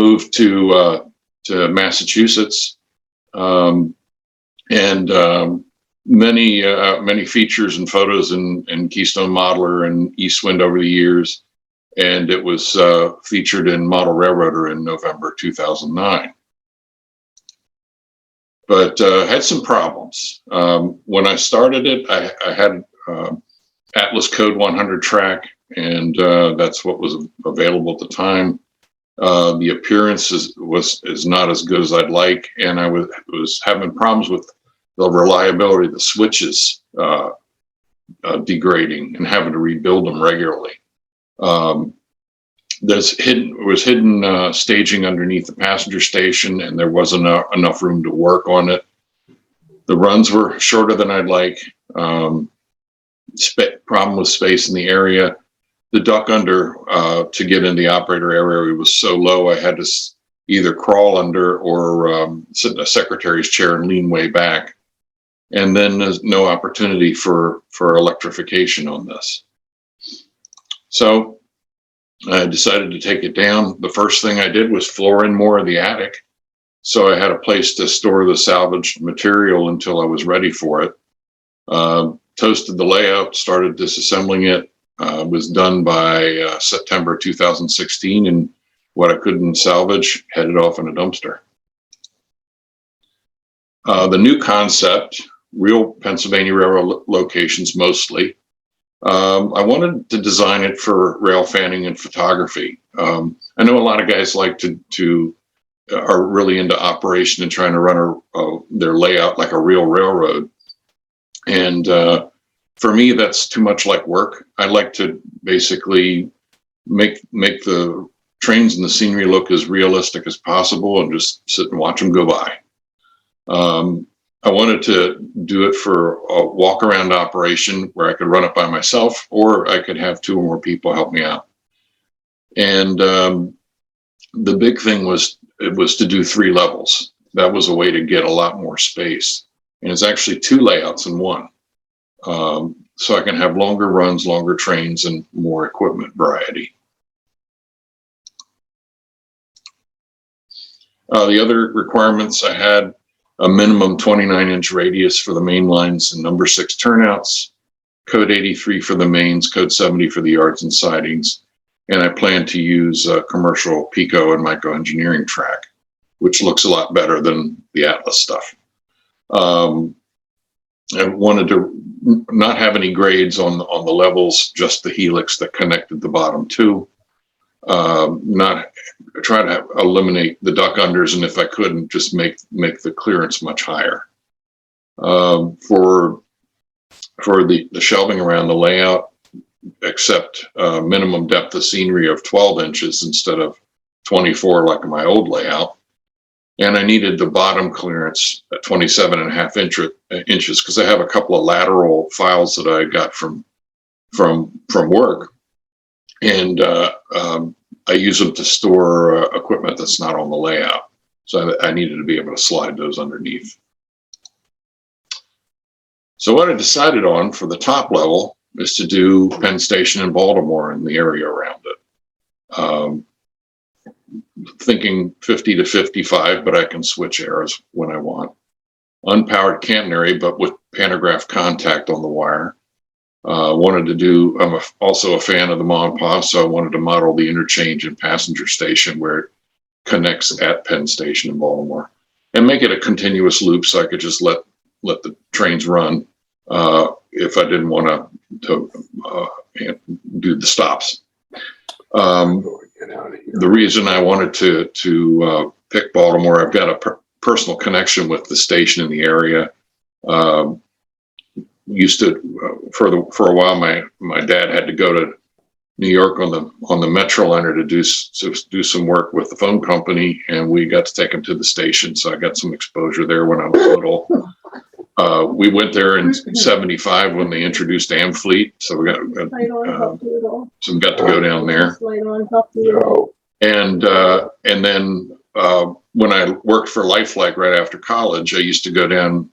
moved to Massachusetts, many features and photos in Keystone Modeler and Eastwind over the years, and it was featured in Model Railroader in November 2009. But had some problems. When I started it, I had Atlas Code 100 track, and that's what was available at the time. The appearance is not as good as I'd like, and I was having problems with the reliability of the switches degrading and having to rebuild them regularly. There's hidden staging underneath the passenger station, and there wasn't enough room to work on it. The runs were shorter than I'd like. Problem with space in the area. The duck under to get in the operator area was so low, I had to either crawl under or sit in a secretary's chair and lean way back. And then there's no opportunity for electrification on this. So I decided to take it down. The first thing I did was floor in more of the attic, so I had a place to store the salvaged material until I was ready for it. Toasted the layout, started disassembling it. Was done by September 2016, and what I couldn't salvage headed off in a dumpster. The new concept, real Pennsylvania Railroad locations mostly. I wanted to design it for rail fanning and photography. I know a lot of guys like are really into operation and trying to run their layout like a real railroad. And for me, that's too much like work. I like to basically make the trains and the scenery look as realistic as possible and just sit and watch them go by. I wanted to do it for a walk around operation where I could run it by myself, or I could have 2 or more people help me out. And the big thing was to do 3 levels. That was a way to get a lot more space. And it's actually 2 layouts in one. So I can have longer runs, longer trains, and more equipment variety. The other requirements I had a minimum 29-inch radius for the main lines and number 6 turnouts, code 83 for the mains, code 70 for the yards and sidings. And I plan to use commercial Pico and microengineering track, which looks a lot better than the Atlas stuff. I wanted to not have any grades on the levels, just the helix that connected the bottom 2. Not try to eliminate the duck unders, and if I couldn't, just make the clearance much higher. For the shelving around the layout, accept minimum depth of scenery of 12 inches instead of 24 like in my old layout. And I needed the bottom clearance at 27.5 inches because I have a couple of lateral files that I got from work, and I use them to store equipment that's not on the layout. So I needed to be able to slide those underneath. So what I decided on for the top level is to do Penn Station in Baltimore and the area around it. Thinking 50 to 55, but I can switch eras when I want. Unpowered catenary, but with pantograph contact on the wire. Wanted to do, I'm also a fan of the Ma and Pa, so I wanted to model the interchange and passenger station where it connects at Penn Station in Baltimore, and make it a continuous loop so I could just let the trains run if I didn't want to do the stops. The reason I wanted to pick Baltimore, I've got a personal connection with the station in the area. Used to for a while, my dad had to go to New York on the Metroliner to do some work with the phone company, and we got to take him to the station. So I got some exposure there when I was little. We went there in '75 when they introduced Amfleet, so we got to go down there. And then when I worked for Lifelike right after college, I used to go down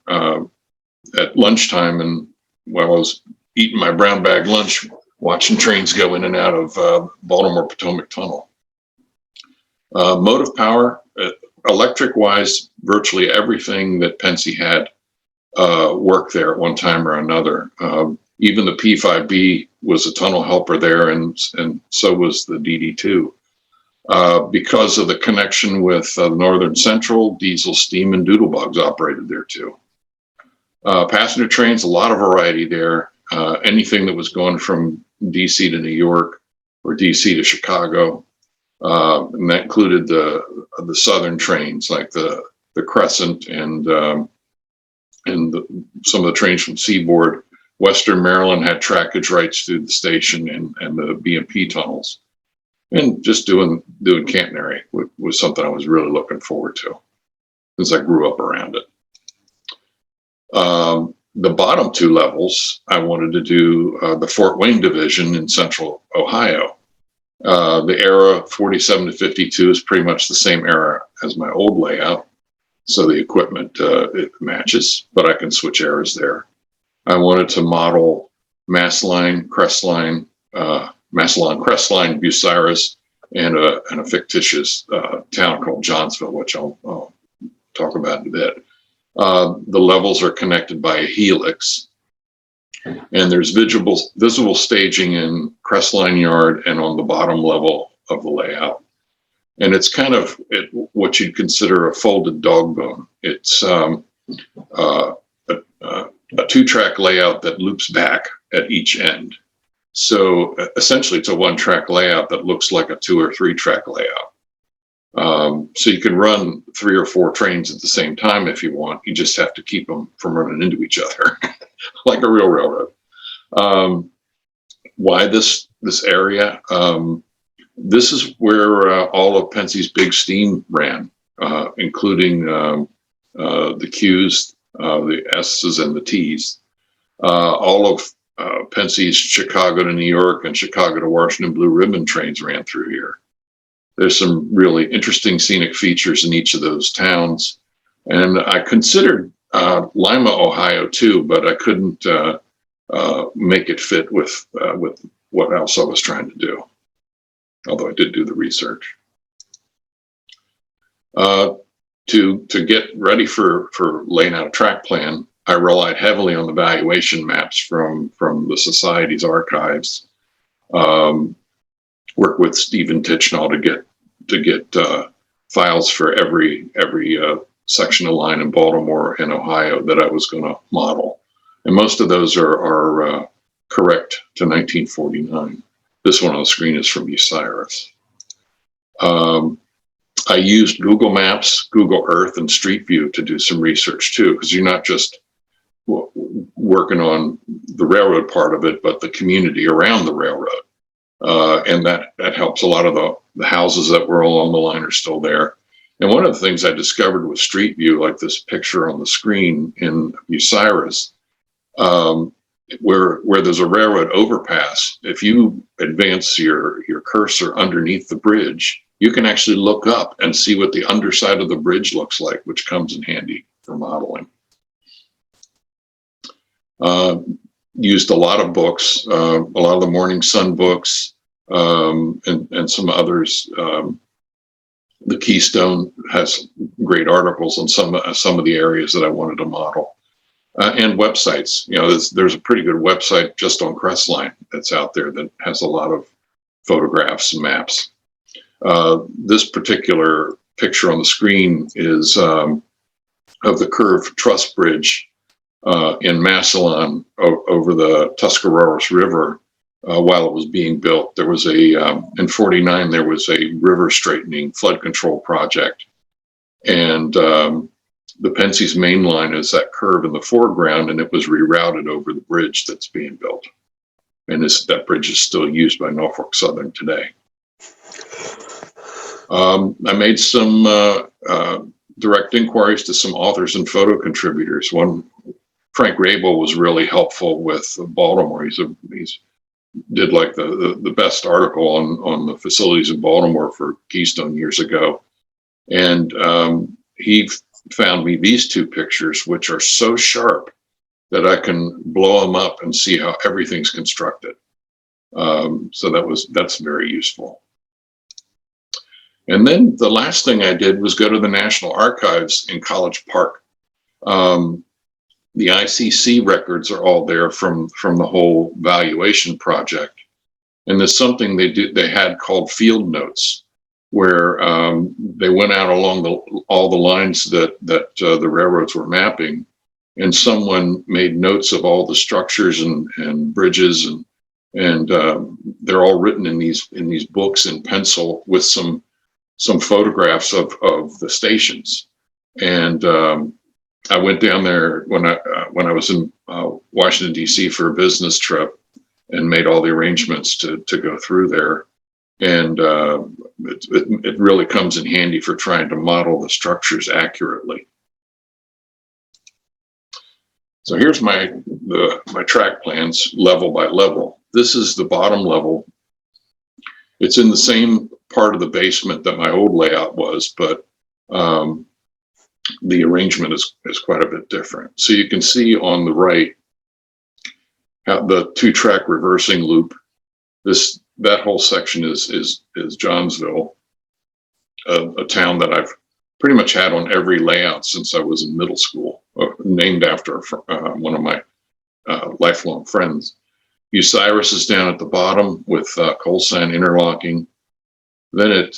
at lunchtime, and while I was eating my brown bag lunch, watching trains go in and out of Baltimore Potomac Tunnel. Motive power, electric-wise, virtually everything that Pensy had worked there at one time or another. Even the P5B was a tunnel helper there, and so was the DD2. Because of the connection with Northern Central, Diesel, Steam, and Doodlebugs operated there too. Passenger trains, a lot of variety there. Anything that was going from DC to New York or DC to Chicago. And that included the southern trains like the Crescent and some of the trains from Seaboard. Western Maryland had trackage rights through the station and the BMP tunnels. And just doing catenary was something I was really looking forward to since I grew up around it. The bottom two levels, I wanted to do the Fort Wayne division in central Ohio. The era 47 to 52 is pretty much the same era as my old layout. So the equipment, it matches, but I can switch eras there. I wanted to model Massline, Crestline, Bucyrus, and a fictitious town called Johnsville, which I'll talk about in a bit. The levels are connected by a helix, and there's visible staging in Crestline Yard and on the bottom level of the layout. And it's kind of what you'd consider a folded dog bone. It's a two-track layout that loops back at each end. So essentially, it's a one-track layout that looks like a 2 or 3 track layout. So you can run 3 or 4 trains at the same time if you want. You just have to keep them from running into each other, like a real railroad. Why this area? This is where all of Pensy's big steam ran, including the Q's, the S's, and the T's. All of Pensy's Chicago to New York and Chicago to Washington Blue Ribbon trains ran through here. There's some really interesting scenic features in each of those towns. And I considered Lima, Ohio too, but I couldn't make it fit with what else I was trying to do, although I did do the research. To get ready for laying out a track plan, I relied heavily on the valuation maps from the Society's archives. Worked with Stephen Tichnall to get files for every section of line in Baltimore and Ohio that I was going to model, and most of those are correct to 1949. This one on the screen is from Bucyrus. I used Google Maps, Google Earth, and Street View to do some research too, because you're not just working on the railroad part of it, but the community around the railroad. And that helps. A lot of the houses that were along the line are still there. And one of the things I discovered with Street View, like this picture on the screen in Bucyrus, where there's a railroad overpass, if you advance your cursor underneath the bridge, you can actually look up and see what the underside of the bridge looks like, which comes in handy for modeling. Used a lot of books, a lot of the Morning Sun books, and some others. The Keystone has great articles on some of the areas that I wanted to model, and websites. You know, there's a pretty good website just on Crestline that's out there that has a lot of photographs and maps. This particular picture on the screen is of the curved truss bridge in Massillon over the Tuscarawas River while it was being built. There was in 49, there was a river straightening flood control project. And the Pensy's main line is that curve in the foreground, and it was rerouted over the bridge that's being built. And that bridge is still used by Norfolk Southern today. I made some direct inquiries to some authors and photo contributors. One, Frank Rabel, was really helpful with Baltimore. He's did like the best article on the facilities in Baltimore for Keystone years ago. And he found me these 2 pictures, which are so sharp that I can blow them up and see how everything's constructed. So that's very useful. And then the last thing I did was go to the National Archives in College Park. The ICC records are all there from the whole valuation project. And there's something they had called field notes, where they went out along all the lines that the railroads were mapping, and someone made notes of all the structures and bridges, and they're all written in these books in pencil with some photographs of the stations. And I went down there when I was in Washington, D.C. for a business trip, and made all the arrangements to go through there. And it really comes in handy for trying to model the structures accurately. So here's my track plans level by level. This is the bottom level. It's in the same part of the basement that my old layout was, but the arrangement is quite a bit different. So you can see on the right how the 2-track reversing loop. That whole section is Johnsville, a town that I've pretty much had on every layout since I was in middle school, named after one of my lifelong friends. Bucyrus is down at the bottom with coal sand interlocking. Then it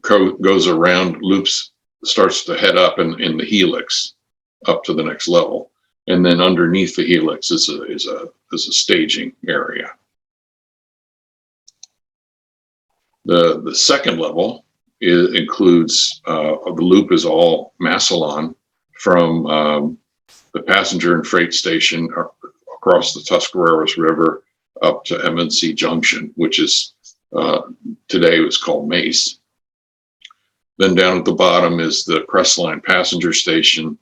goes around, loops, starts to head up in the helix up to the next level. And then underneath the helix is a staging area. The second level includes the loop is all Massillon from the passenger and freight station across the Tuscaroras River up to M&C Junction, which is today was called Mace. Then down at the bottom is the Crestline passenger station,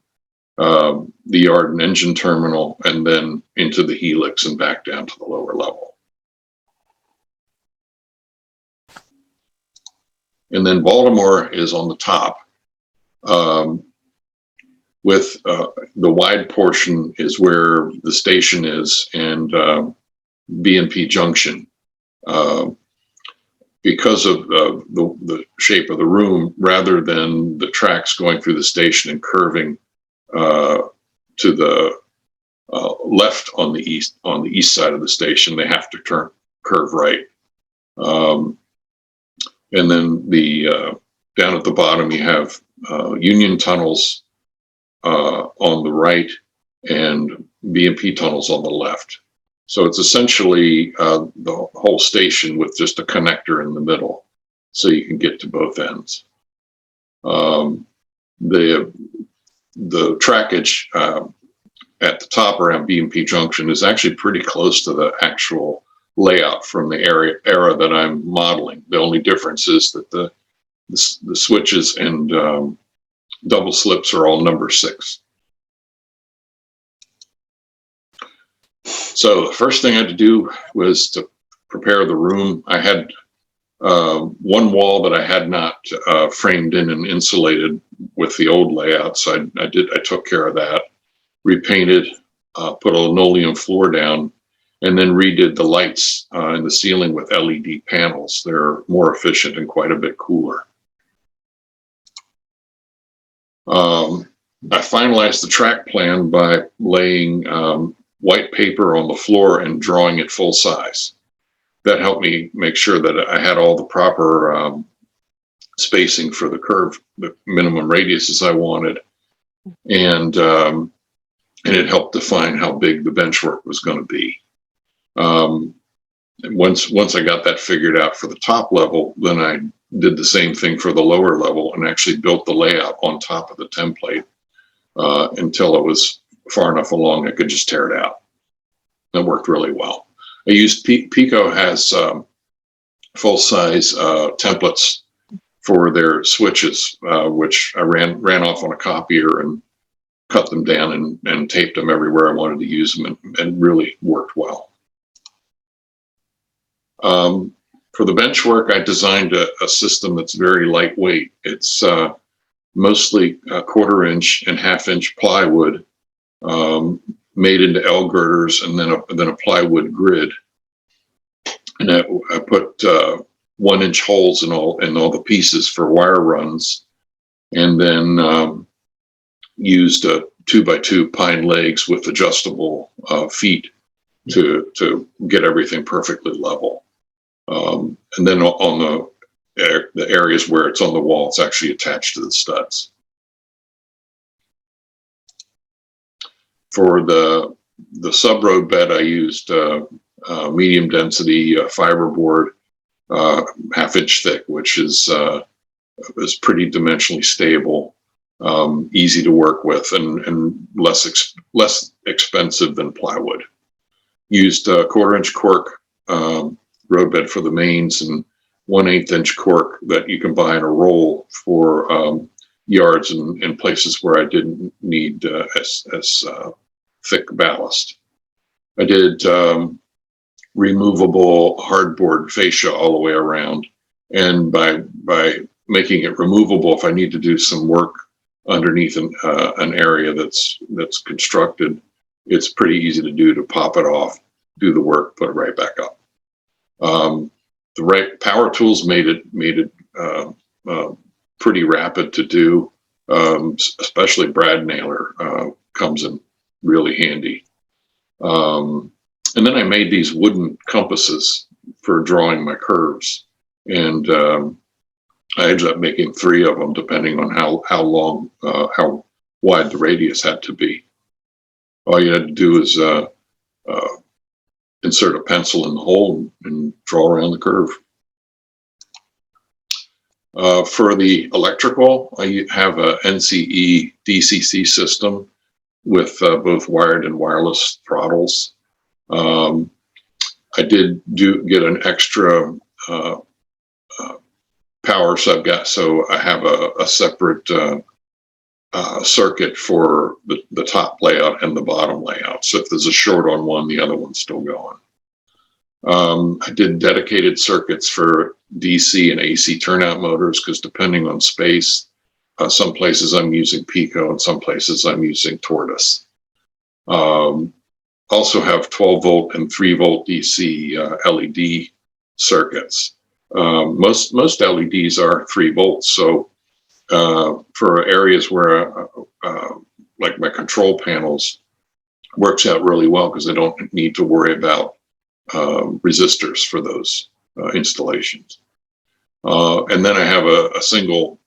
the yard and engine terminal, and then into the helix and back down to the lower level. And then Baltimore is on the top, with the wide portion is where the station is, and B&P Junction. Because of the shape of the room, rather than the tracks going through the station and curving to the left on the east side of the station, they have to curve right. And then down at the bottom, you have Union tunnels on the right and B&P tunnels on the left. So it's essentially the whole station with just a connector in the middle, so you can get to both ends. The trackage at the top around B&P Junction is actually pretty close to the actual layout from the era that I'm modeling. The only difference is that the switches and double slips are all number 6. So the first thing I had to do was to prepare the room. I had one wall that I had not framed in and insulated with the old layout, so I took care of that. Repainted, put a linoleum floor down, and then redid the lights in the ceiling with LED panels. They're more efficient and quite a bit cooler. I finalized the track plan by laying white paper on the floor and drawing it full size. That helped me make sure that I had all the proper spacing for the curve, the minimum radiuses I wanted, and it helped define how big the bench work was going to be. Once I got that figured out for the top level, then I did the same thing for the lower level and actually built the layout on top of the template until it was far enough along I could just tear it out. That worked really well. I used Pico has full-size templates for their switches, which I ran off on a copier and cut them down and taped them everywhere I wanted to use them, and really worked well. For the bench work, I designed a system that's very lightweight. It's mostly 1/4 inch and 1/2 inch plywood made into L girders, and then a plywood grid. And I put 1-inch holes in all the pieces for wire runs, and then used 2x2 pine legs with adjustable feet to get everything perfectly level. And then on the areas where it's on the wall, it's actually attached to the studs. For the sub-road bed, I used medium density fiberboard, 1/2 inch thick, which is pretty dimensionally stable, easy to work with, and less expensive than plywood. Used 1/4 inch cork road bed for the mains, and 1/8 inch cork that you can buy in a roll for yards and places where I didn't need as thick ballast. I did removable hardboard fascia all the way around, and by making it removable, if I need to do some work underneath an area that's constructed, it's pretty easy to do, to pop it off, do the work, put it right back up. The right power tools made it pretty rapid to do, especially brad nailer comes in really handy. And then I made these wooden compasses for drawing my curves, and I ended up making 3 of them, depending on how long, how wide the radius had to be. All you had to do is insert a pencil in the hole and draw around the curve. For the electrical, I have a NCE DCC system with both wired and wireless throttles. I did get an extra power so I have a separate circuit for the top layout and the bottom layout. So if there's a short on one, the other one's still going. I did dedicated circuits for DC and AC turnout motors, because depending on space, some places I'm using Pico and some places I'm using Tortoise. Also have 12 volt and 3 volt DC LED circuits. Most LEDs are 3 volts. So for areas where like my control panels, works out really well, because I don't need to worry about resistors for those installations. And then I have a single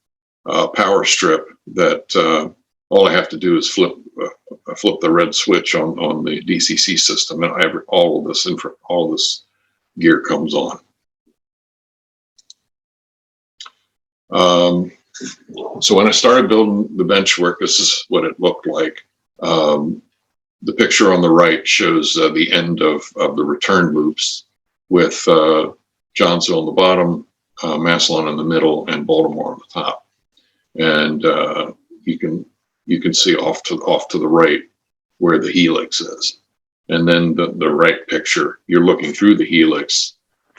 power strip that all I have to do is flip the red switch on the DCC system, and all of this gear comes on. So when I started building the bench work, this is what it looked like. The picture on the right shows the end of the return loops, with Johnsville on the bottom, Massillon in the middle, and Baltimore on the top. And you can see off to the right where the helix is. And then the right picture, you're looking through the helix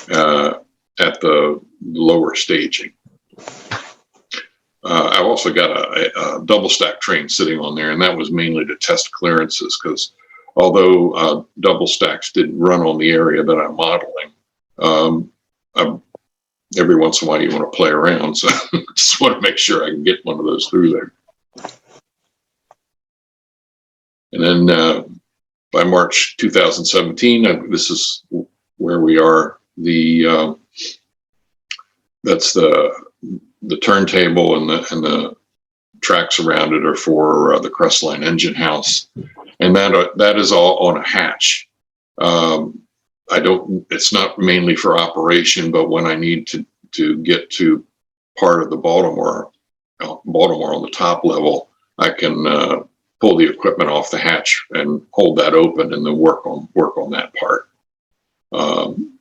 at the lower staging. I've also got a double stack train sitting on there, and that was mainly to test clearances, because although double stacks didn't run on the area that I'm modeling, every once in a while you want to play around, so I just want to make sure I can get one of those through there. And then by March 2017, this is where we are. That's the turntable, and the tracks around it are for the Crestline engine house, and that is all on a hatch. It's not mainly for operation, but when I need to get to part of the Baltimore on the top level, I can pull the equipment off the hatch and hold that open, and then work on that part. And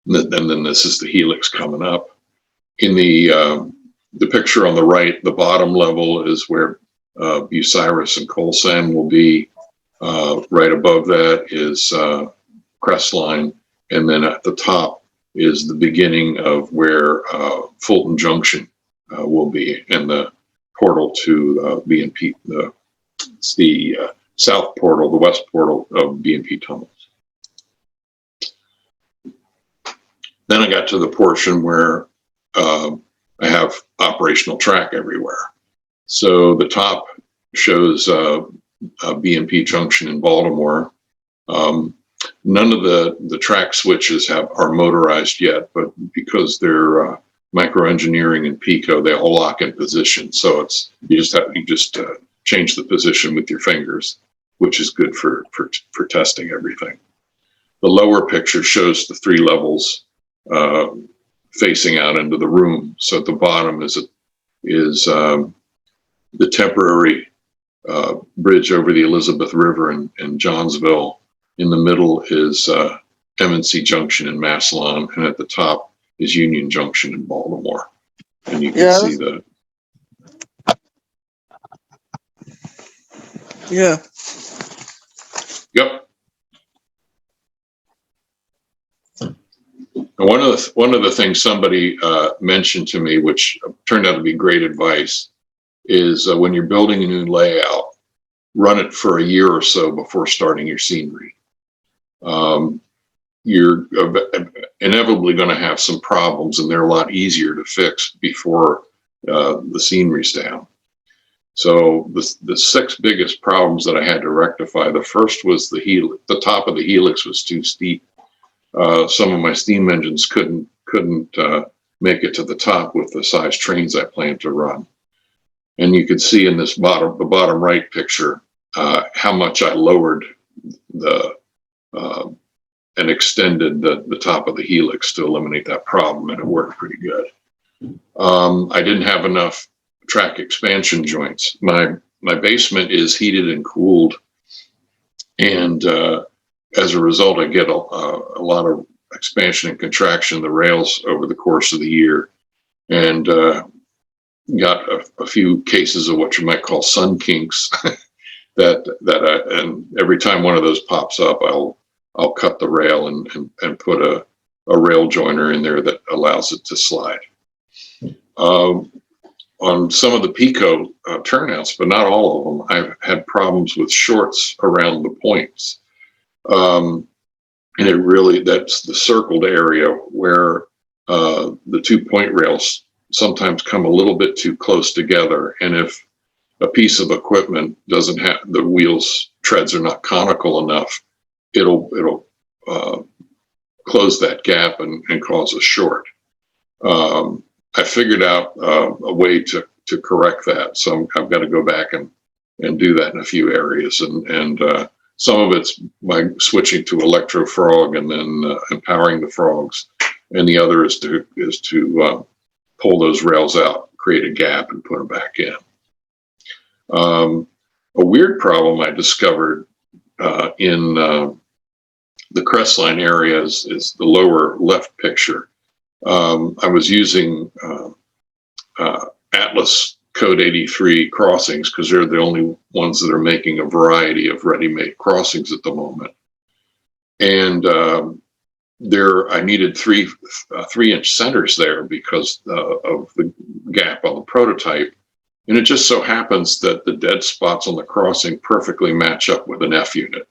then this is the helix coming up. In the picture on the right, the bottom level is where Bucyrus and Colsan will be. Right above that is Crestline, and then at the top is the beginning of where Fulton Junction will be, and the portal to BNP. It's the south portal, the west portal of BNP tunnels. Then I got to the portion where I have operational track everywhere. So the top shows a BMP junction in Baltimore. None of the track switches are motorized yet, but because they're microengineering and Pico, they all lock in position. So you just change the position with your fingers, which is good for testing everything. The lower picture shows the 3 levels facing out into the room. So at the bottom is the temporary bridge over the Elizabeth River in Johnsville. In the middle is M&C Junction in Massillon, and at the top is Union Junction in Baltimore. And you can see the. Yeah. Yep. And one of the things somebody mentioned to me, which turned out to be great advice, is when you're building a new layout, run it for a year or so before starting your scenery. You're inevitably going to have some problems, and they're a lot easier to fix before the scenery's down. So the 6 biggest problems that I had to rectify, the first was the top of the helix was too steep. Some of my steam engines couldn't make it to the top with the size trains I planned to run. And you can see in the bottom right picture how much I lowered and extended the top of the helix to eliminate that problem, and it worked pretty good. I didn't have enough track expansion joints. My basement is heated and cooled, and as a result, I get a lot of expansion and contraction of the rails over the course of the year, and got a few cases of what you might call sun kinks. And every time one of those pops up, I'll cut the rail and put a rail joiner in there that allows it to slide. On some of the Pico turnouts, but not all of them, I've had problems with shorts around the points. And that's the circled area where the 2 point rails sometimes come a little bit too close together. And if a piece of equipment doesn't have the treads are not conical enough, it'll close that gap and cause a short. I figured out a way to correct that. So I've got to go back and do that in a few areas. And some of it's by switching to electro-frog and then empowering the frogs. And the other is to pull those rails out, create a gap, and put them back in. A weird problem I discovered in the crestline area is the lower left picture. I was using Atlas Code 83 crossings because they're the only ones that are making a variety of ready-made crossings at the moment. And I needed 3-inch centers there because of the gap on the prototype. And it just so happens that the dead spots on the crossing perfectly match up with an F unit.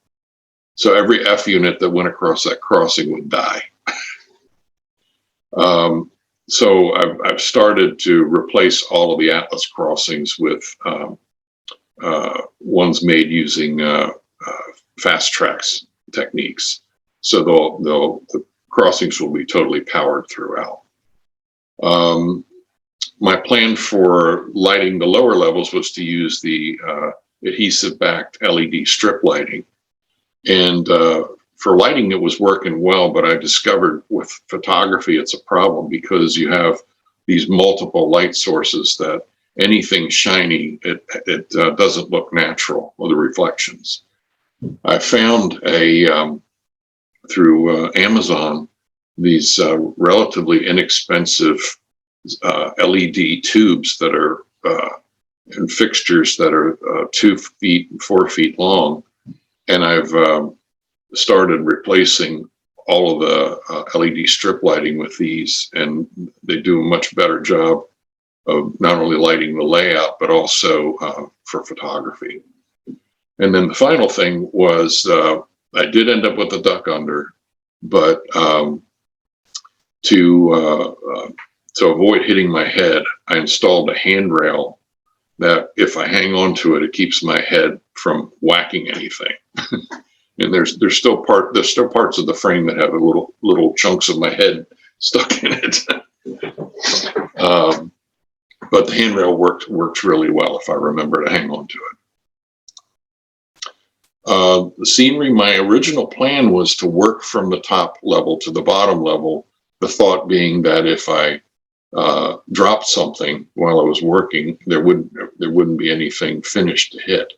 So every F unit that went across that crossing would die. So I've started to replace all of the Atlas crossings with ones made using fast tracks techniques. So the crossings will be totally powered throughout. My plan for lighting the lower levels was to use the adhesive-backed LED strip lighting. And for lighting, it was working well, but I discovered with photography, it's a problem because you have these multiple light sources that anything shiny, it doesn't look natural with the reflections. I found through Amazon, these relatively inexpensive LED tubes that are and fixtures that are 2 feet, 4 feet long. And I've started replacing all of the LED strip lighting with these, and they do a much better job of not only lighting the layout, but also for photography. And then the final thing was I did end up with a duck under, but to avoid hitting my head, I installed a handrail that if I hang on to it, it keeps my head from whacking anything. And there's still parts of the frame that have little chunks of my head stuck in it. But the handrail works really well if I remember to hang on to it. The scenery, my original plan was to work from the top level to the bottom level. The thought being that if I dropped something while I was working, there wouldn't be anything finished to hit.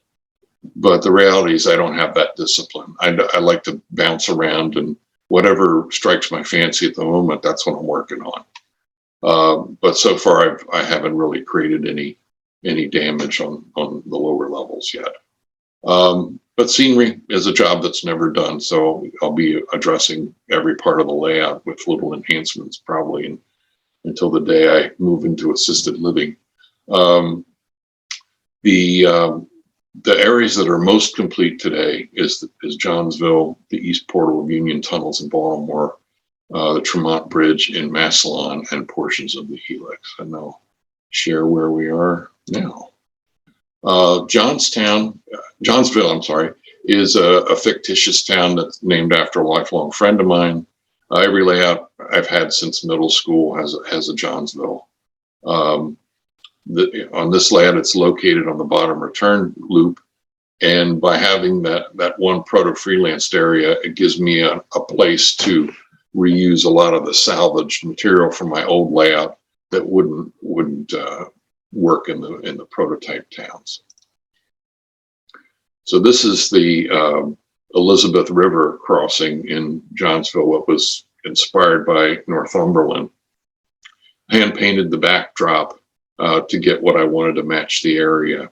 But the reality is I don't have that discipline. I like to bounce around, and whatever strikes my fancy at the moment, that's what I'm working on. But so far, I haven't really created any damage on the lower levels yet. But scenery is a job that's never done, so I'll be addressing every part of the layout with little enhancements probably until the day I move into assisted living. The areas that are most complete today is Johnsville, the East Portal of Union Tunnels in Baltimore, the Tremont Bridge in Massillon, and portions of the Helix. And I'll share where we are now. Johnsville, I'm sorry, is a fictitious town that's named after a lifelong friend of mine. Every layout I've had since middle school has a Johnsville. On this layout, it's located on the bottom return loop. And by having that one proto-freelanced area, it gives me a place to reuse a lot of the salvaged material from my old layout that wouldn't work in the prototype towns. So this is the Elizabeth River crossing in Johnsville, what was inspired by Northumberland. Hand painted the backdrop to get what I wanted to match the area.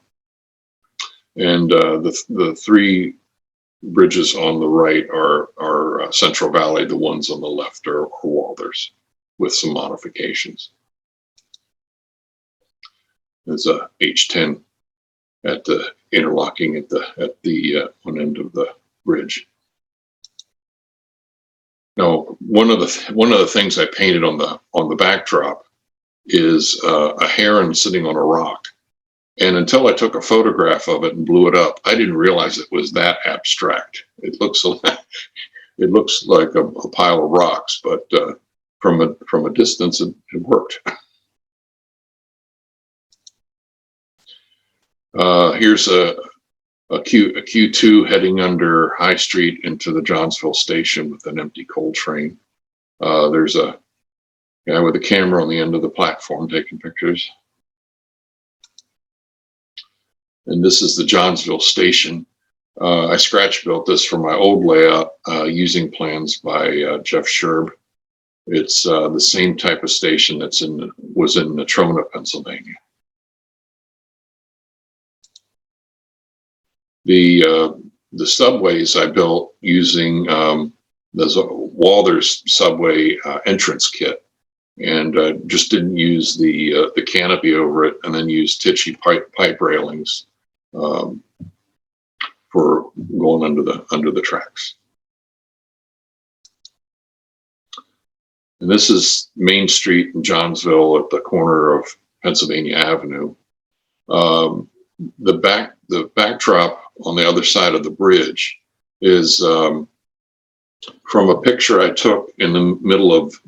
And the three bridges on the right are Central Valley. The ones on the left are Walthers with some modifications. There's a H10 at the interlocking at the one end of the bridge. Now, one of the things I painted on the backdrop is a heron sitting on a rock. And until I took a photograph of it and blew it up, I didn't realize it was that abstract. It looks like a pile of rocks, but from a distance, it worked. Here's a Q2 heading under High Street into the Johnsville station with an empty coal train. There's a guy with a camera on the end of the platform taking pictures. And this is the Johnsville station. I scratch built this for my old layout using plans by Jeff Sherb. It's the same type of station was in Natrona, Pennsylvania. The subways I built using the Walthers subway entrance kit, and just didn't use the canopy over it, and then used Tichy pipe railings for going under the tracks. And this is Main Street in Johnsville at the corner of Pennsylvania Avenue. The backdrop on the other side of the bridge is from a picture I took in the middle of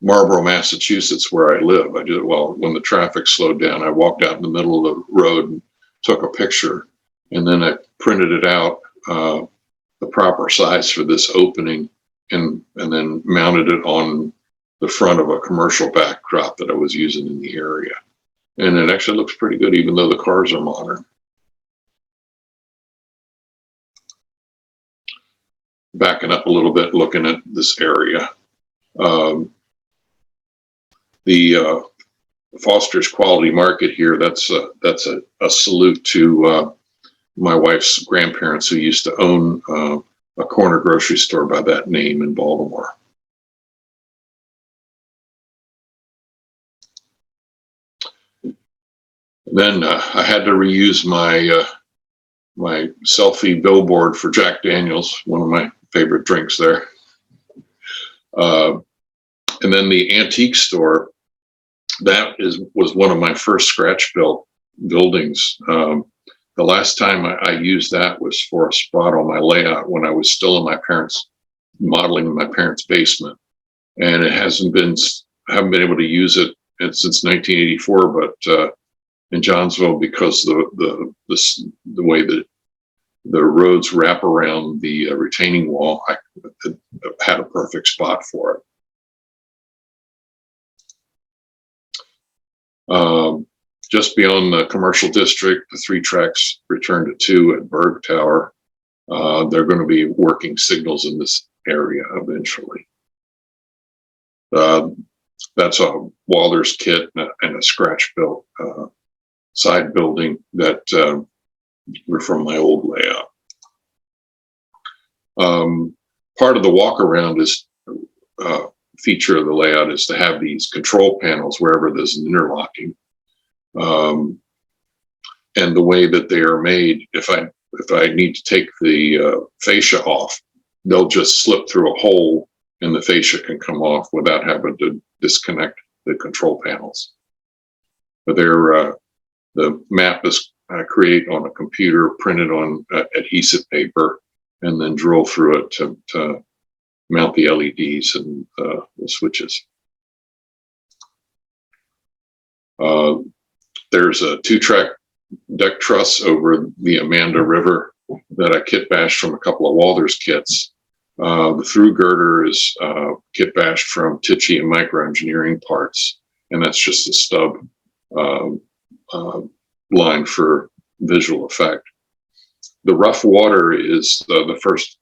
Marlborough, Massachusetts, where I live. I did, well, when the traffic slowed down, I walked out in the middle of the road and took a picture, and then I printed it out the proper size for this opening, and then mounted it on the front of a commercial backdrop that I was using in the area. And it actually looks pretty good, even though the cars are modern. Backing up a little bit, looking at this area. The Foster's Quality Market here, that's a salute to my wife's grandparents who used to own a corner grocery store by that name in Baltimore. Then I had to reuse my my selfie billboard for Jack Daniels, one of my favorite drinks there. And then the antique store, was one of my first scratch built buildings. The last time I used that was for a spot on my layout when I was still in my parents' modeling in my parents' basement, and it haven't been able to use it since 1984. But in Johnsville, because the way that the roads wrap around the retaining wall, I had a perfect spot for it. Just beyond the commercial district, the 3 tracks return to 2 at Berg Tower. They're going to be working signals in this area eventually. That's a Walther's kit and a scratch built side building that were from my old layout. Part of the walk around is feature of the layout is to have these control panels wherever there's an interlocking. And the way that they are made, if I need to take the fascia off, they'll just slip through a hole and the fascia can come off without having to disconnect the control panels. But the map is created on a computer, printed on adhesive paper, and then drill through it to mount the LEDs and the switches. There's a 2-track deck truss over the Amanda River that I kit bashed from a couple of Walther's kits. The through girder is kit bashed from Tichy and Micro Engineering Parts, and that's just a stub line for visual effect. The rough water is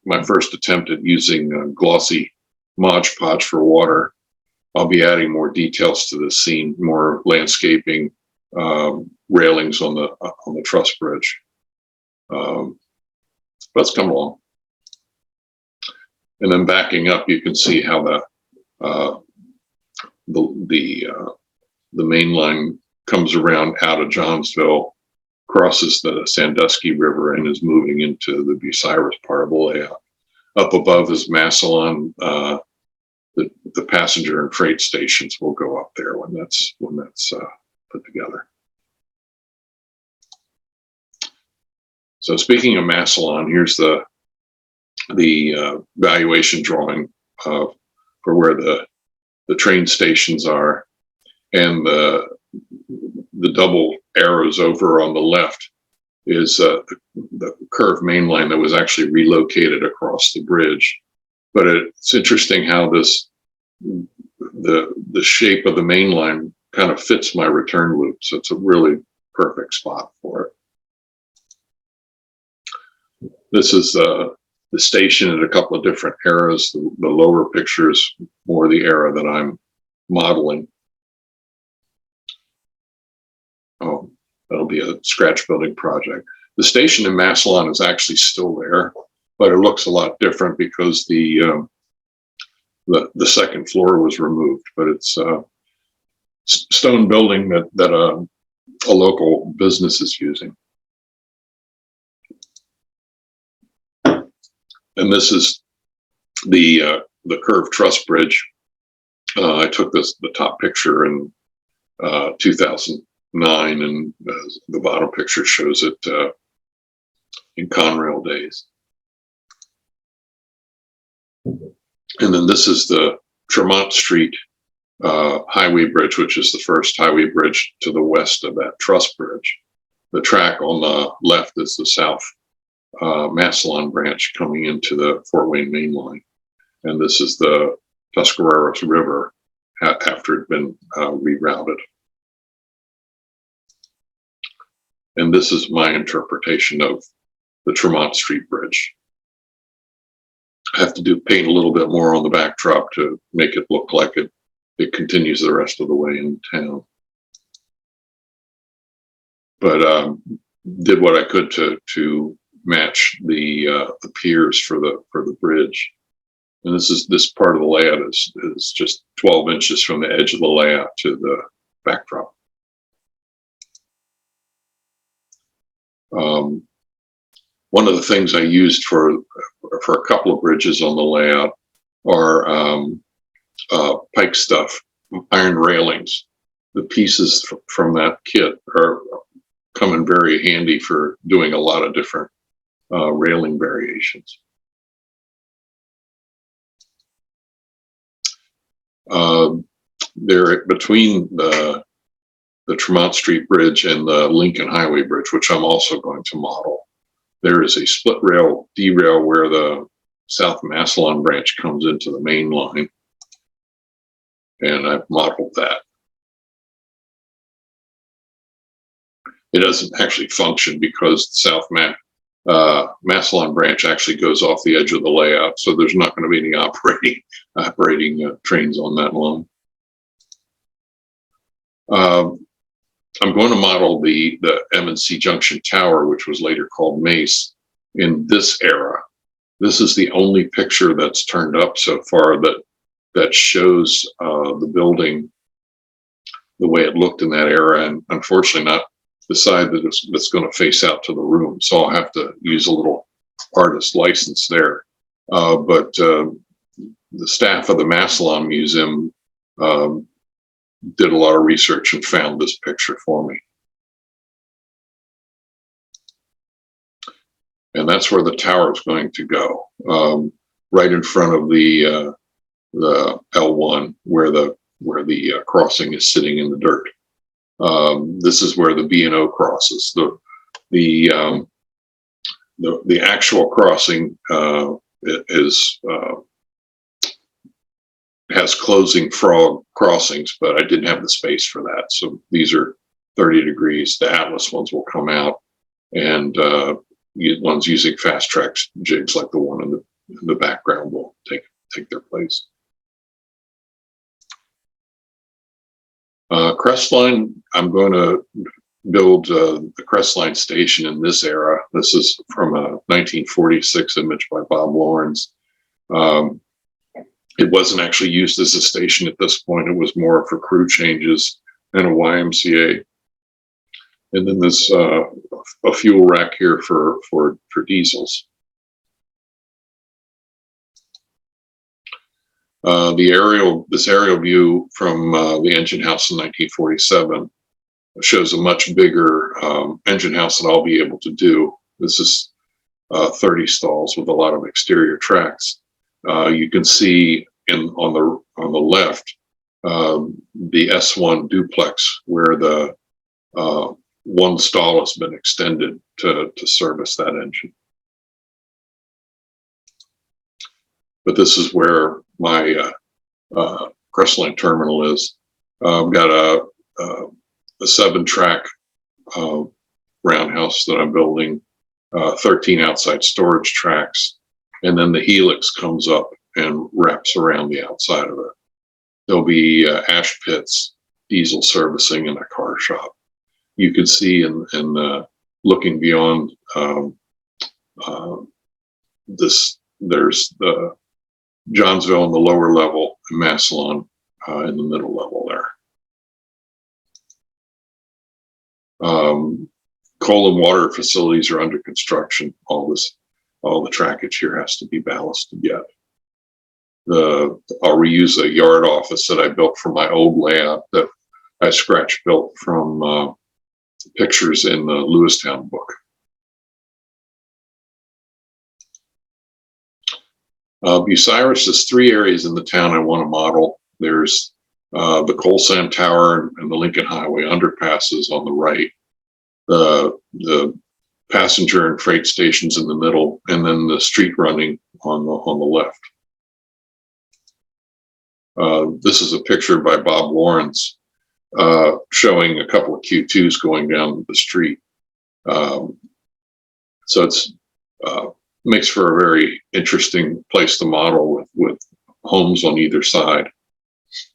my first attempt at using glossy Mod Podge for water. I'll be adding more details to the scene, more landscaping, railings on the truss bridge. Let's come along. And then backing up, you can see how the main line comes around out of Johnsville, crosses the Sandusky River, and is moving into the Bucyrus part of the layout. Up above is Massillon. The passenger and freight stations will go up there when that's put together. So speaking of Massillon, here's the valuation drawing for where the train stations are, and the double arrows over on the left is the curved main line that was actually relocated across the bridge. But it's interesting how the shape of the main line kind of fits my return loop, so it's a really perfect spot for it. This is the station at a couple of different eras. The lower picture is more the era that I'm modeling. Oh, that'll be a scratch building project. The station in Massillon is actually still there, but it looks a lot different because the second floor was removed. But it's a stone building that a local business is using. And this is the curved truss bridge. I took the top picture in 2009, and the bottom picture shows it in Conrail days. And then this is the Tremont Street highway bridge, which is the first highway bridge to the west of that truss bridge. The track on the left is the south Massillon branch coming into the Fort Wayne main line. And this is the Tuscarawas River after it had been rerouted. And this is my interpretation of the Tremont Street Bridge. I have to paint a little bit more on the backdrop to make it look like it continues the rest of the way in town. But did what I could to match the piers for the bridge. And this part of the layout is just 12 inches from the edge of the layout to the backdrop. One of the things I used for a couple of bridges on the layout are pike stuff, iron railings. The pieces from that kit are come in very handy for doing a lot of different railing variations. There between the Tremont Street Bridge and the Lincoln Highway Bridge, which I'm also going to model, there is a split rail derail where the South Massillon branch comes into the main line, and I've modeled that. It doesn't actually function because the South Massillon branch actually goes off the edge of the layout, so there's not going to be any operating trains on that line. I'm going to model the M&C Junction Tower, which was later called Mace, in this era. This is the only picture that's turned up so far that shows the building the way it looked in that era, and unfortunately not the side that's going to face out to the room. So I'll have to use a little artist license there. But the staff of the Massillon Museum did a lot of research and found this picture for me. And that's where the tower is going to go, right in front of the L1, where the crossing is sitting in the dirt. This is where the B&O crosses. The actual crossing has closing frog crossings, but I didn't have the space for that. So these are 30 degrees. The Atlas ones will come out, and ones using fast track jigs like the one in the background will take their place. Crestline, I'm going to build the Crestline station in this era. This is from a 1946 image by Bob Lawrence. It wasn't actually used as a station at this point. It was more for crew changes and a YMCA. And then there's a fuel rack here for diesels. This aerial view from the engine house in 1947 shows a much bigger engine house that I'll be able to do. This is 30 stalls with a lot of exterior tracks. You can see on the left the S1 duplex, where the one stall has been extended to service that engine. But this is where my Crestline terminal is. I've got a 7-track roundhouse that I'm building, 13 outside storage tracks, and then the helix comes up and wraps around the outside of it. There'll be ash pits, diesel servicing, and a car shop. You can see in looking beyond this, there's the Johnsville in the lower level and Massillon in the middle level there. Coal and water facilities are under construction. All the trackage here has to be ballasted yet. I'll reuse a yard office that I built from my old layout that I scratch built from pictures in the Lewistown book. Bucyrus is 3 areas in the town I want to model. There's the Coal Sand Tower and the Lincoln Highway underpasses on the right, the passenger and freight stations in the middle, and then the street running on the left. This is a picture by Bob Lawrence showing a couple of Q2s going down the street. So it's makes for a very interesting place to model with homes on either side.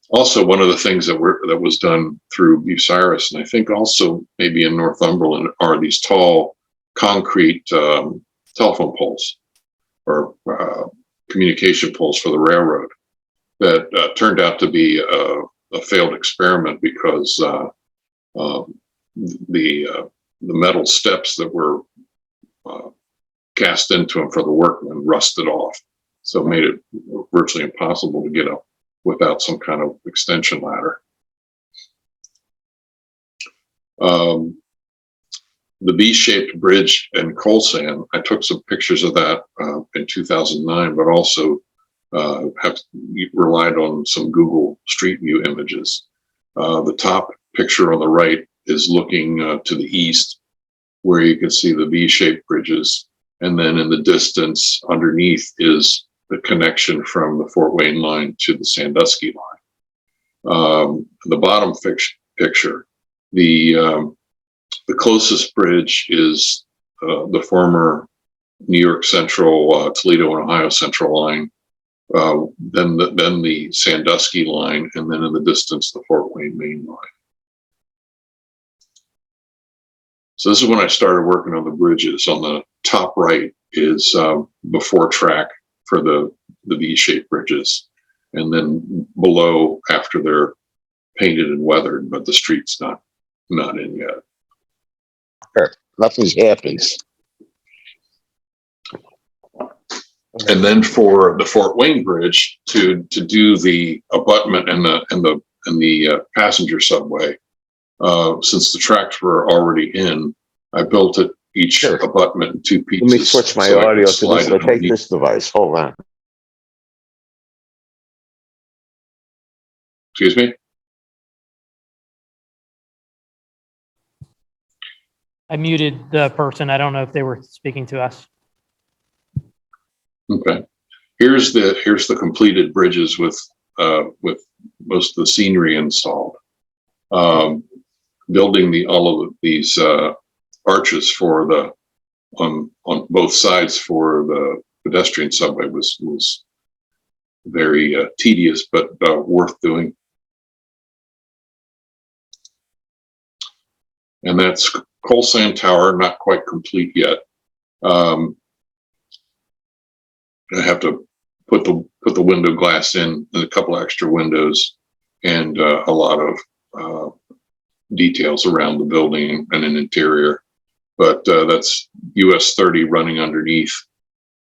Also, one of the things that was done through Bucyrus, and I think also maybe in Northumberland, are these tall concrete telephone poles or communication poles for the railroad that turned out to be a failed experiment because the metal steps that were cast into them for the workmen rusted off, so it made it virtually impossible to get without some kind of extension ladder. The V-shaped bridge in Colsan, I took some pictures of that in 2009, but also have relied on some Google Street View images. The top picture on the right is looking to the east, where you can see the V-shaped bridges. And then in the distance underneath is the connection from the Fort Wayne line to the Sandusky line. The bottom picture, the closest bridge is the former New York Central, Toledo and Ohio Central line, then the Sandusky line, and then in the distance, the Fort Wayne main line. So this is when I started working on the bridges. On the top right is before track for the V-shaped bridges, and then below after they're painted and weathered, but the street's not in yet. Sure. Nothing's happened. And then for the Fort Wayne Bridge to do the abutment and the passenger subway, since the tracks were already in, I built it each Sure. abutment in two pieces. Let me switch my audio to this. I take this device. Hold on. Excuse me? I muted the person. I don't know if they were speaking to us. Okay. Here's the completed bridges with most of the scenery installed. Building all of these arches for the on both sides for the pedestrian subway was very tedious, but worth doing. And that's Colsan Tower, not quite complete yet. I have to put the window glass in and a couple extra windows and a lot of details around the building and an interior. But that's US 30 running underneath.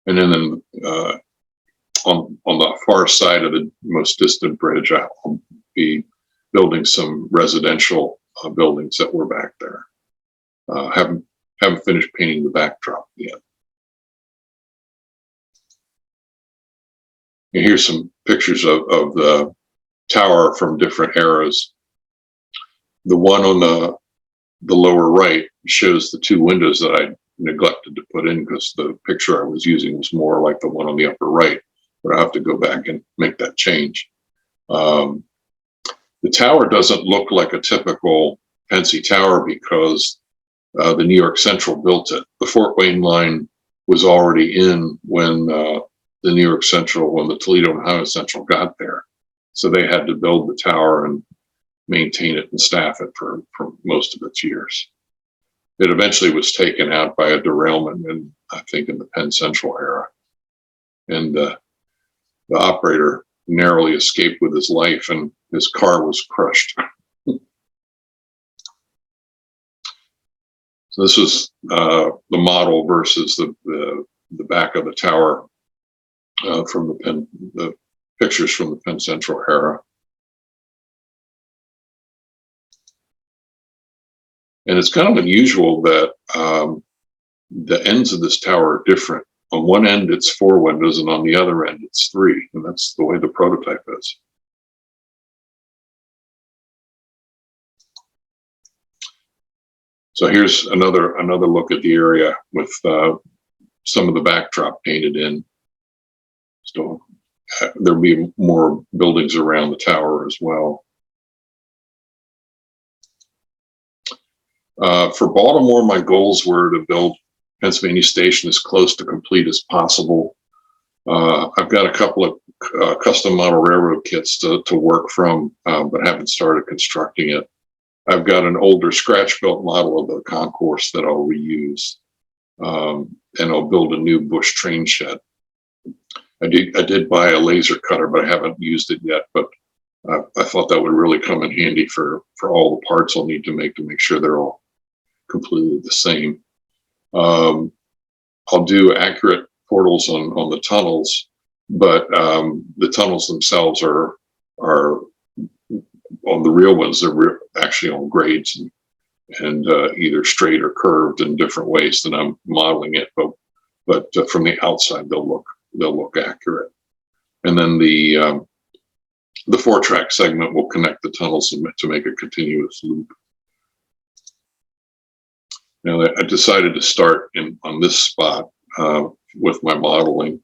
And then on the far side of the most distant bridge, I'll be building some residential buildings that were back there. Haven't finished painting the backdrop yet. And here's some pictures of the tower from different eras. The one on the lower right shows the two windows that I neglected to put in because the picture I was using was more like the one on the upper right, but I have to go back and make that change. The tower doesn't look like a typical Pensy tower because the New York Central built it. The Fort Wayne line was already in when the New York Central, when the Toledo and Ohio Central got there. So they had to build the tower and maintain it and staff it for most of its years. It eventually was taken out by a derailment in, I think, in the Penn Central era. And the operator narrowly escaped with his life and his car was crushed. So this is the model versus the back of the tower from the pictures from the Penn Central era. And it's kind of unusual that the ends of this tower are different. On one end, it's 4 windows, and on the other end, it's 3. And that's the way the prototype is. So here's another look at the area with some of the backdrop painted in. So there'll be more buildings around the tower as well. For Baltimore, my goals were to build Pennsylvania Station as close to complete as possible. I've got a couple of custom model railroad kits to work from, but haven't started constructing it. I've got an older scratch-built model of the concourse that I'll reuse, and I'll build a new Bush train shed. I did buy a laser cutter, but I haven't used it yet. But I thought that would really come in handy for all the parts I'll need to make sure they're all completely the same. I'll do accurate portals on the tunnels, but the tunnels themselves are are on the real ones, they're actually on grades and either straight or curved in different ways than I'm modeling it. But from the outside, they'll look accurate. And then the 4-track segment will connect the tunnels to make a continuous loop. Now, I decided to start on this spot with my modeling.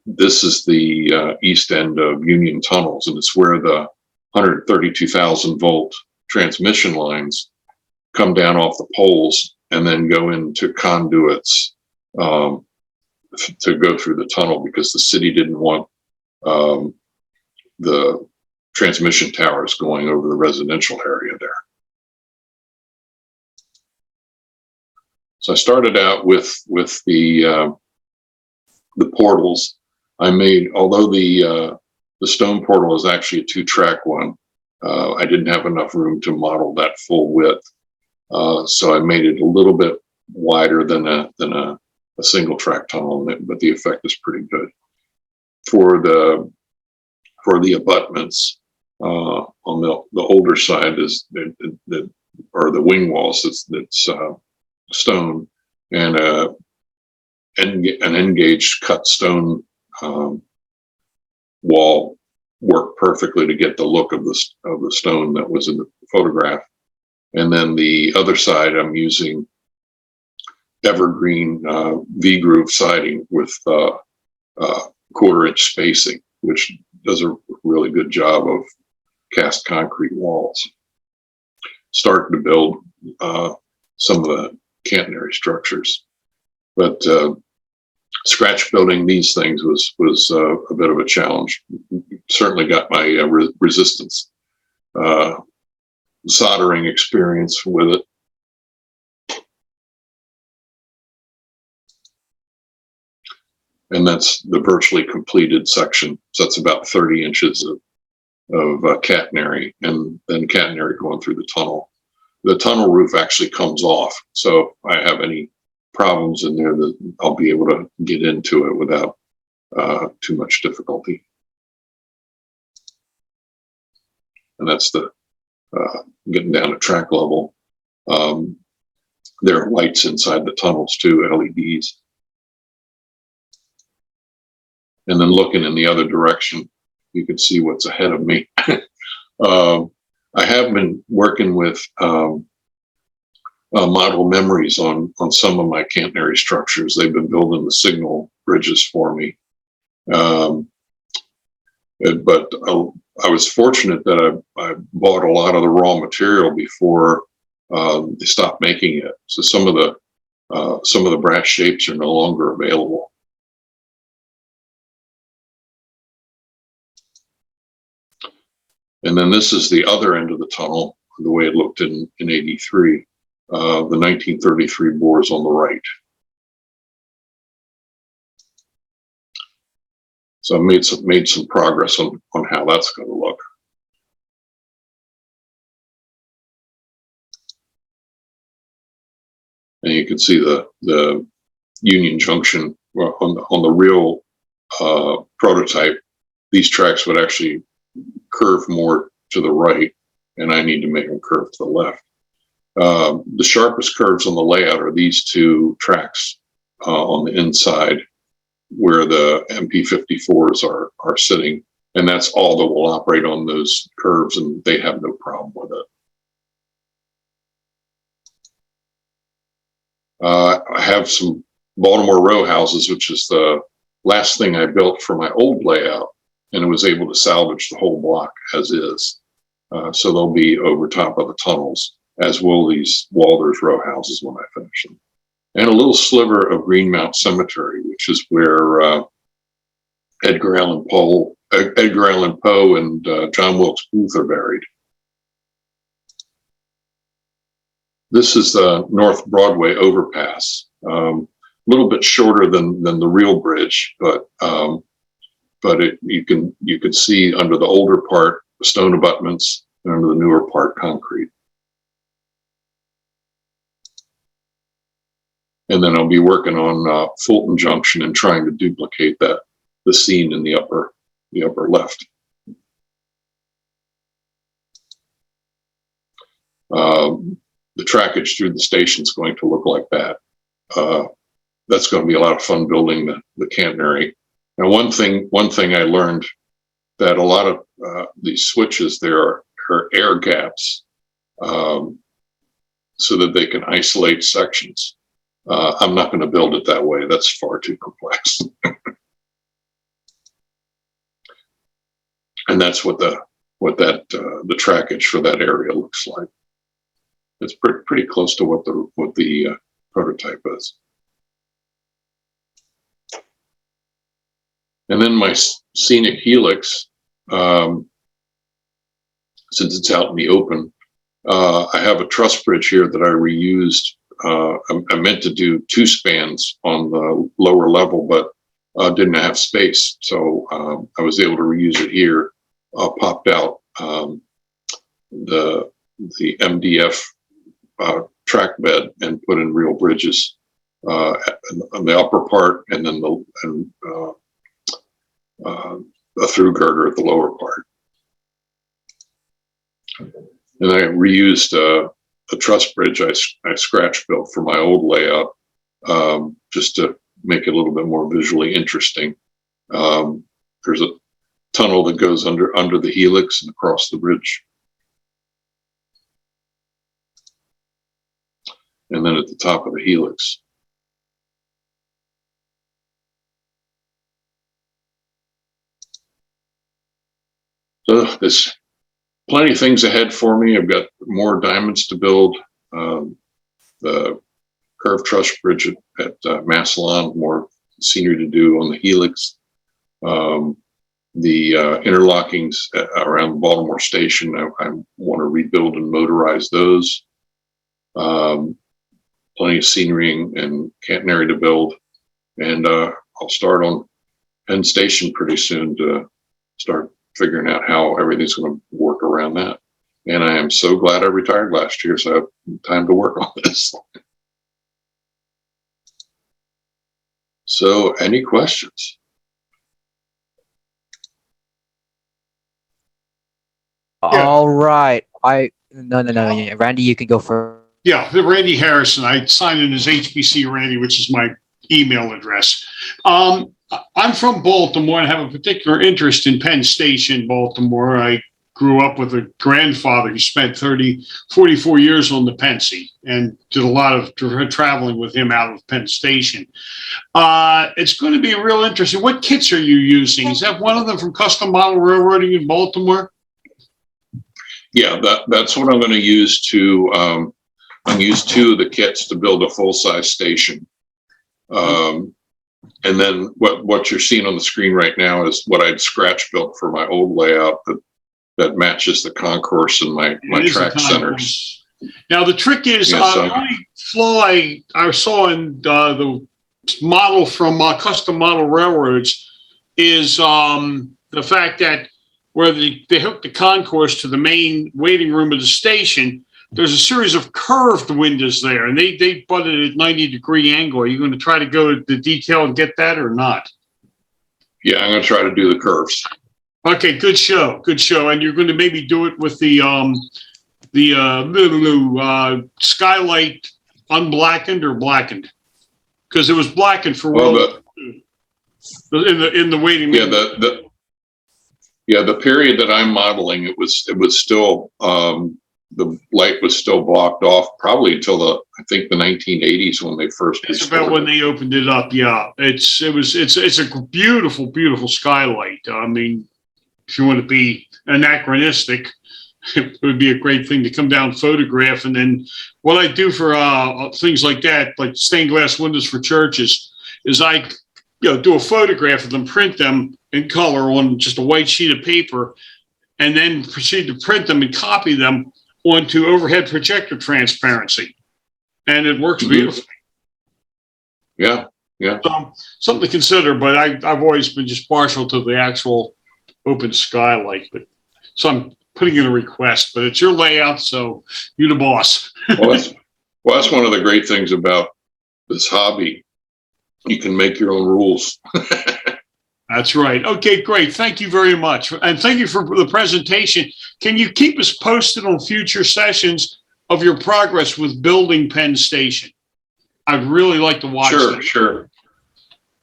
This is the east end of Union Tunnels, and it's where the 132,000 volt transmission lines come down off the poles and then go into conduits to go through the tunnel, because the city didn't want the transmission towers going over the residential area there. So I started out with the portals. I made, although the stone portal is actually a 2-track one, I didn't have enough room to model that full width. So I made it a little bit wider than a single track tunnel, but the effect is pretty good. For the abutments on the older side is or the wing walls, that's stone, and an engaged cut stone wall worked perfectly to get the look of the stone that was in the photograph. And then the other side, I'm using evergreen V-groove siding with 1/4-inch spacing, which does a really good job of cast concrete walls. Starting to build some of the catenary structures, but scratch building these things was a bit of a challenge. Certainly got my resistance soldering experience with it. And that's the virtually completed section. So that's about 30 inches of catenary, and then catenary going through the tunnel. The tunnel roof actually comes off, so if I have any problems in there, that I'll be able to get into it without too much difficulty. And that's the getting down to track level. There are lights inside the tunnels too, LEDs. And then looking in the other direction, you can see what's ahead of me. I have been working with model memories on some of my catenary structures. They've been building the signal bridges for me. But I was fortunate that I bought a lot of the raw material before they stopped making it. So some of the brass shapes are no longer available. And then this is the other end of the tunnel, the way it looked in 83. The 1933 bores on the right. So I made some progress on how that's going to look. And you can see the Union Junction on the real prototype. These tracks would actually curve more to the right, and I need to make them curve to the left. The sharpest curves on the layout are these 2 tracks on the inside, where the MP54s are sitting, and that's all that will operate on those curves, and they have no problem with it. I have some Baltimore row houses, which is the last thing I built for my old layout, and it was able to salvage the whole block as is. So they'll be over top of the tunnels, as will these Walters row houses when I finish them. And a little sliver of Greenmount Cemetery, which is where Edgar Allan Poe and John Wilkes Booth are buried. This is the North Broadway overpass, a little bit shorter than the real bridge, but you can see under the older part stone abutments, and under the newer part concrete. And then I'll be working on Fulton Junction and trying to duplicate the scene in the upper left. The trackage through the station is going to look like that. That's going to be a lot of fun building the catenary. Now, one thing I learned, that a lot of these switches there are air gaps, so that they can isolate sections. I'm not going to build it that way. That's far too complex. And that's what the trackage for that area looks like. It's pretty close to what the prototype is. And then my scenic helix, since it's out in the open, I have a truss bridge here that I reused. I meant to do 2 spans on the lower level, but didn't have space. So I was able to reuse it here. Popped out the MDF track bed and put in real bridges on the upper part, and then a through girder at the lower part. And I reused a truss bridge I scratch built for my old layout, just to make it a little bit more visually interesting. There's a tunnel that goes under the helix and across the bridge. And then at the top of the helix. So there's plenty of things ahead for me. I've got more diamonds to build. The curved truss bridge at Massillon, more scenery to do on the helix. The interlockings around Baltimore Station, I want to rebuild and motorize those. Plenty of scenery and catenary to build. And I'll start on Penn Station pretty soon to start figuring out how everything's going to work around that. And I am so glad I retired last year, so I have time to work on this. So, any questions? All right. No. Yeah. Randy, you can go first. Yeah, Randy Harrison. I signed in as HBC Randy, which is my email address. I'm from Baltimore and have a particular interest in Penn Station, Baltimore. I grew up with a grandfather who spent 44 years on the Pennsy and did a lot of traveling with him out of Penn Station. It's going to be real interesting. What kits are you using? Is that one of them from Custom Model Railroading in Baltimore? Yeah, that's what I'm going to use to use 2 of the kits to build a full-size station. And then what you're seeing on the screen right now is what I'd scratch built for my old layout that matches the concourse and my track centers. Now the trick is, the only flaw I saw in the model from Custom Model Railroads is the fact that where they hook the concourse to the main waiting room of the station, there's a series of curved windows there, and they butted at 90-degree angle. Are you going to try to go to the detail and get that or not? Yeah, I'm going to try to do the curves. Okay, good show. And you're going to maybe do it with the skylight unblackened or blackened? Because it was blackened for in the waiting room. The period that I'm modeling, it was still the light was still blocked off probably until I think the 1980s when they first. It's about when they opened it up. Yeah, it's a beautiful skylight. I mean, if you want to be anachronistic, it would be a great thing to come down, photograph, and then what I do for things like that, like stained glass windows for churches, is I do a photograph of them, print them in color on just a white sheet of paper, and then proceed to print them and copy them onto overhead projector transparency, and it works beautifully. Yeah. So, something to consider, but I've always been just partial to the actual open skylight. But so I'm putting in a request, but it's your layout, so you're the boss. Well, that's one of the great things about this hobby. You can make your own rules. That's right. Okay, great. Thank you very much. And thank you for the presentation. Can you keep us posted on future sessions of your progress with building Penn Station. I'd really like to watch that. Sure.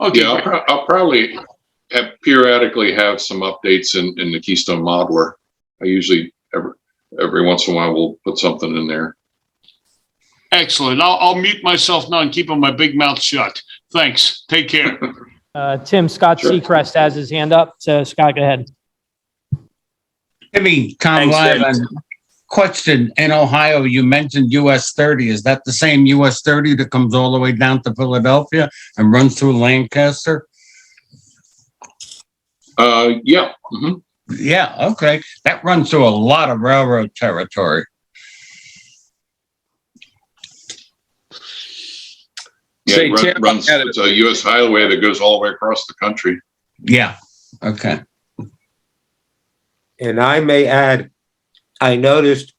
Okay. Yeah, I'll probably periodically have some updates in the Keystone Modeler. I usually every once in a while will put something in there. Excellent. I'll mute myself now and keep my big mouth shut. Thanks. Take care. Tim, Scott Sure. Seacrest has his hand up. So Scott, go ahead. Timmy, Tom Thanks, Live. Question, in Ohio, you mentioned US 30. Is that the same US 30 that comes all the way down to Philadelphia and runs through Lancaster? Yeah. Mm-hmm. Yeah, okay. That runs through a lot of railroad territory. Yeah, Say, it Tim, runs. It's a U.S. highway that goes all the way across the country. Yeah, okay. And I may add, I noticed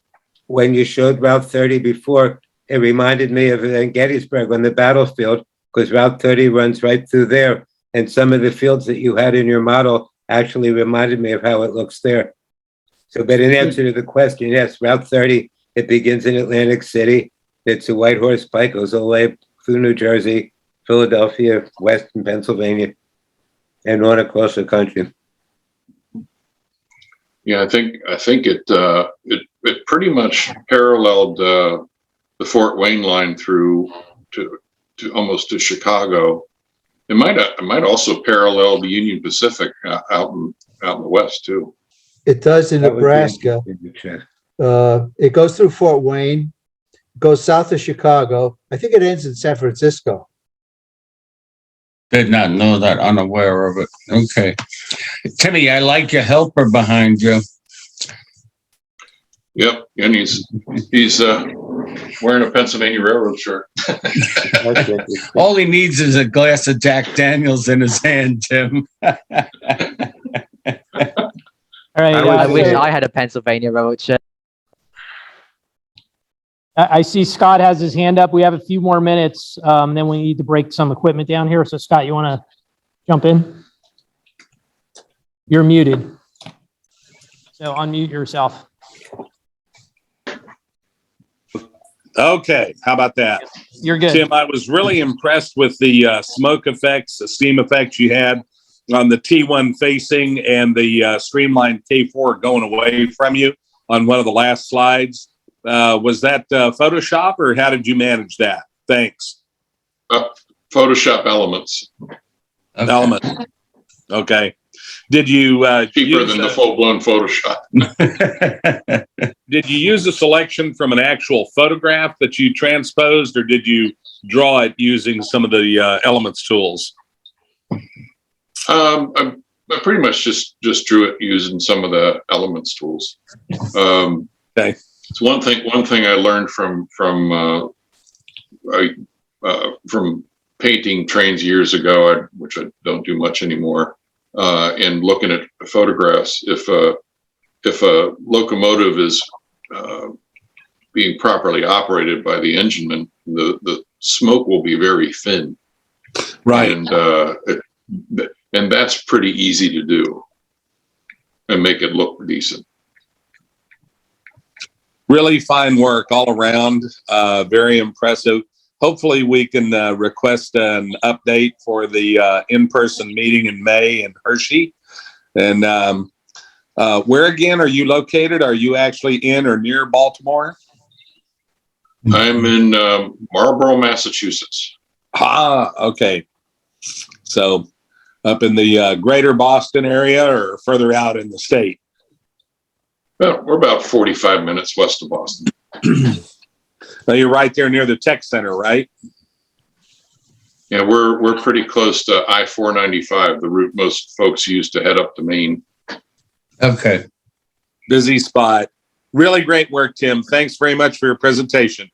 when you showed Route 30 before, it reminded me of Gettysburg on the battlefield, because Route 30 runs right through there. And some of the fields that you had in your model actually reminded me of how it looks there. So, but in answer to the question, yes, Route 30, it begins in Atlantic City. It's a White Horse Pike, goes all the way through New Jersey, Philadelphia, western Pennsylvania, and on across the country. Yeah, I think it pretty much paralleled the Fort Wayne line through to almost to Chicago. It might also parallel the Union Pacific out in the west too. It does in That would be Nebraska. interesting. It goes through Fort Wayne, goes south of Chicago. I think it ends in San Francisco. Did not know that, unaware of it. Okay. Timmy, I like your helper behind you. Yep, and he's wearing a Pennsylvania Railroad shirt. That's interesting. All he needs is a glass of Jack Daniels in his hand, Tim. All right. I wish so I had a Pennsylvania Railroad shirt. I see Scott has his hand up. We have a few more minutes. Then we need to break some equipment down here. So Scott, you want to jump in? You're muted. So unmute yourself. Okay, how about that? You're good. Tim, I was really impressed with the smoke effects, the steam effects you had on the T1 facing and the streamlined K4 going away from you on one of the last slides. Was that Photoshop, or how did you manage that? Thanks. Photoshop elements. Okay. Element. Okay. Did you Cheaper than the full-blown Photoshop. did you use a selection from an actual photograph that you transposed, or did you draw it using some of the elements tools? I pretty much just drew it using some of the elements tools. Okay. It's one thing I learned from painting trains years ago, which I don't do much anymore. And looking at photographs, if a locomotive is being properly operated by the engineman, the smoke will be very thin, Right. and that's pretty easy to do and make it look decent. Really fine work all around. Very impressive. Hopefully we can request an update for the in-person meeting in May in Hershey. And where again are you located? Are you actually in or near Baltimore? I'm in Marlborough, Massachusetts. Ah, okay. So up in the greater Boston area or further out in the state? Well, we're about 45 minutes west of Boston. Now you're right there near the tech center, right? Yeah, we're pretty close to I-495, the route most folks use to head up to Maine. Okay. Busy spot. Really great work, Tim. Thanks very much for your presentation.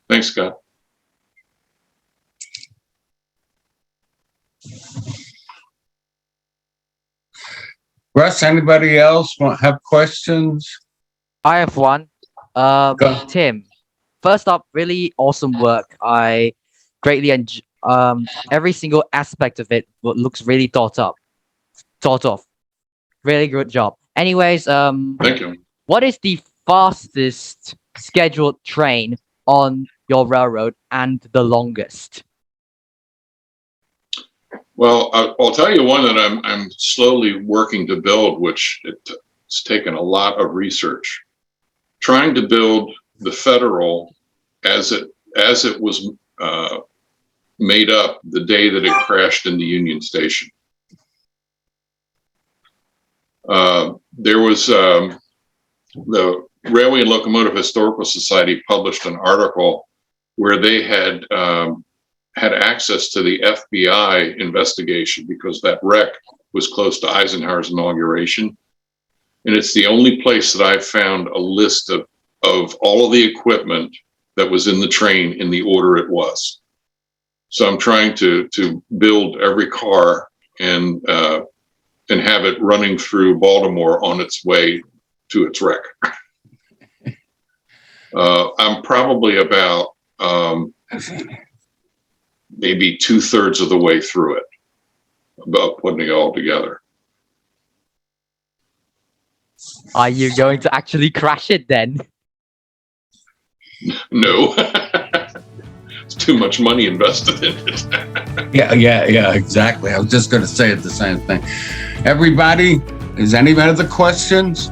Thanks, Scott. Russ, anybody else have questions? I have one. Go. Tim, first up, really awesome work. I greatly enjoy every single aspect of it looks really thought of. Really good job. Anyways, Thank you. what is the fastest scheduled train on your railroad and the longest? Well, I'll tell you one that I'm slowly working to build, which it's taken a lot of research. Trying to build the Federal as it was made up the day that it crashed into Union Station. There was the Railway and Locomotive Historical Society published an article where they had access to the FBI investigation because that wreck was close to Eisenhower's inauguration. And it's the only place that I've found a list of all of the equipment that was in the train in the order it was. So I'm trying to build every car and have it running through Baltimore on its way to its wreck. I'm probably about maybe 2/3 of the way through it, about putting it all together. Are you going to actually crash it then? No, it's too much money invested in it. Yeah, exactly. I was just going to say the same thing. Everybody, is anybody other questions?